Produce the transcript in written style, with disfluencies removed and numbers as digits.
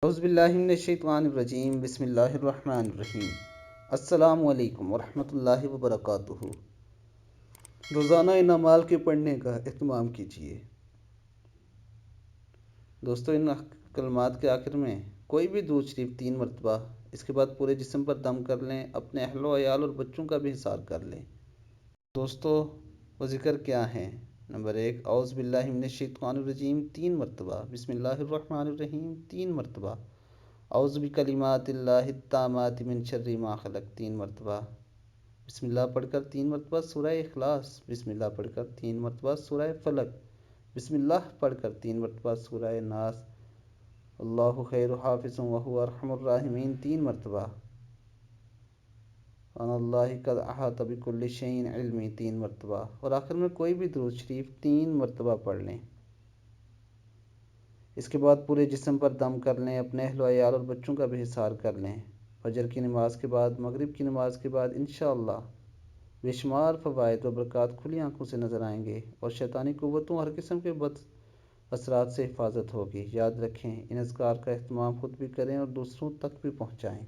اعوذ باللہ من الشیطان الرجیم، بسم اللہ الرحمن الرحیم۔ السلام علیکم ورحمۃ اللہ وبرکاتہ۔ روزانہ ان اعمال کے پڑھنے کا اہتمام کیجیے۔ دوستو، ان کلمات کے آخر میں کوئی بھی درود شریف 3 مرتبہ، اس کے بعد پورے جسم پر دم کر لیں، اپنے اہل و عیال اور بچوں کا بھی حساب کر لیں۔ دوستو، وہ ذکر کیا ہیں؟ نمبر 1، اعوذ باللہ من الشیطان الرجیم 3 مرتبہ، بسم اللہ الرحمن الرحیم 3 مرتبہ، اعوذ بکلمات اللہ التامات من شر ما خلق 3 مرتبہ، بسم اللہ پڑھ کر 3 مرتبہ سورہ اخلاص، بسم اللہ پڑھ کر 3 مرتبہ سورہ فلق، بسم اللہ پڑھ کر 3 مرتبہ سورہ ناس، اللہ خیر حافظ وہو ارحم الراحمین 3 مرتبہ، ان اللہ قد احاط بکل شیء علمی 3 مرتبہ، اور آخر میں کوئی بھی درود شریف 3 مرتبہ پڑھ لیں۔ اس کے بعد پورے جسم پر دم کر لیں، اپنے اہل و عیال اور بچوں کا بھی حساب کر لیں۔ فجر کی نماز کے بعد، مغرب کی نماز کے بعد انشاءاللہ بے شمار فوائد و برکات کھلی آنکھوں سے نظر آئیں گے، اور شیطانی قوتوں اور ہر قسم کے بد اثرات سے حفاظت ہوگی۔ یاد رکھیں، ان اذکار کا اہتمام خود بھی کریں اور دوسروں تک بھی پہنچائیں۔